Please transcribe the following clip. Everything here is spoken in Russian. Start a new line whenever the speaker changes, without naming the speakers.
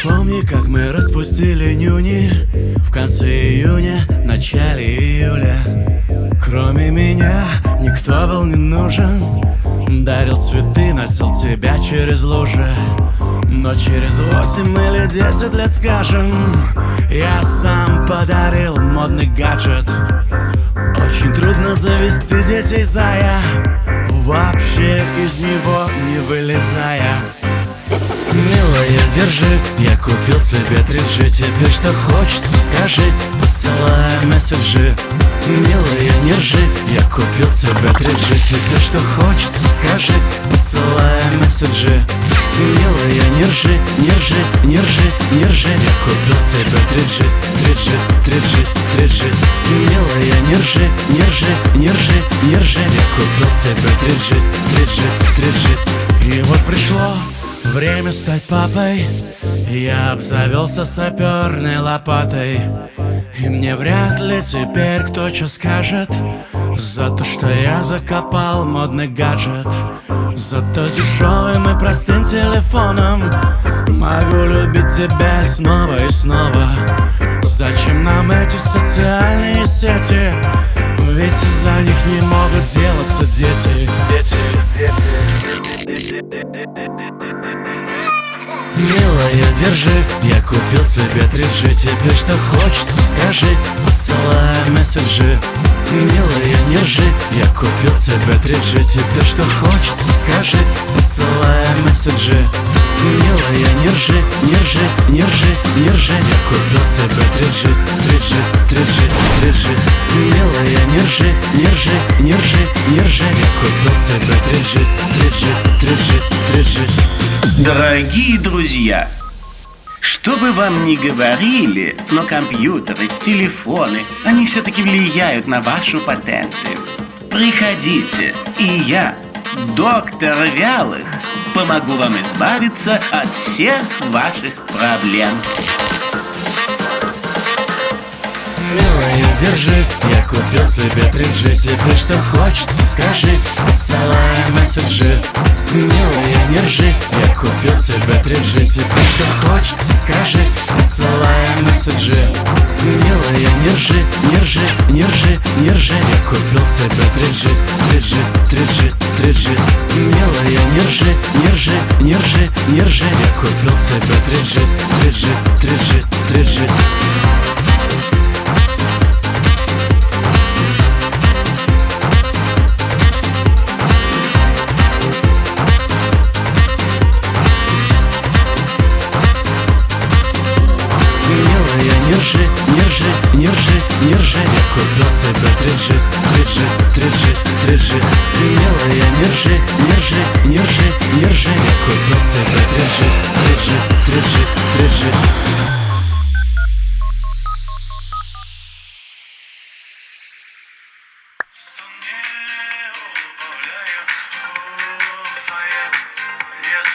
Помни, как мы распустили нюни в конце июня, начале июля. Кроме меня никто был не нужен. Дарил цветы, носил тебя через лужи. Но через 8 или 10 лет, скажем, я сам подарил модный гаджет. Очень трудно завести детей, зая, вообще из него не вылезая. Милая, держи, я купил тебе 3G. Теперь что хочется, скажи, посылая месседжи. Милая, не ржи, я купил тебе 3G. Теперь что хочется, скажи, посылая месседжи. Милая, не ржи, не ржи, не ржи, не ржи. Я купил тебе 3G, 3G, 3G, 3G. Милая, не ржи, не ржи, не ржи, не ржи. Я купил тебе 3G, 3G, 3G. И вот пришло время стать папой. Я обзавелся саперной лопатой. И мне вряд ли теперь кто что скажет за то, что я закопал модный гаджет. Зато дешевым и простым телефоном могу любить тебя снова и снова. Зачем нам эти социальные сети? Ведь из-за них не могут сделаться дети. Милая, держи, я купил тебе 3G. Теперь что хочется, скажи, посылая месседжи. Милая, не ржи, я купил тебе 3G. Теперь что хочется, скажи, посылая месседжи. Милая, не ржи, не ржи, не ржи, не ржи. Я купил тебе 3G, 3G, 3G, 3G. Милая, не ржи, не ржи, не ржи, не ржи. Я купил тебе 3G, 3G, 3G, 3G.
Дорогие друзья, что бы вам ни говорили, но компьютеры, телефоны, они все-таки влияют на вашу потенцию. Приходите, и я, доктор Вялых, помогу вам избавиться от всех ваших проблем.
Милая, держи, я купил тебе 3G. Теперь что хочется, скажи, посылая месседжи. Милая, не ржи, я купил тебе 3G. Теперь что хочется, скажи, посылая месседжи. Милая, не ржи, не ржи, не ржи, не ржи. Я купил тебе 3G, 3G, 3G, 3G. Милая, не ржи, не ржи, не ржи, не ржи. Я купил тебе 3G, 3G, 3G, 3G. Не ржи, не ржи, не ржи, не ржи. Я купил тебе 3G, 3G, 3G, 3G. Милая, не ржи, не ржи, не ржи, не ржи. Я купил тебе 3G, 3G, 3G, 3G. Нет,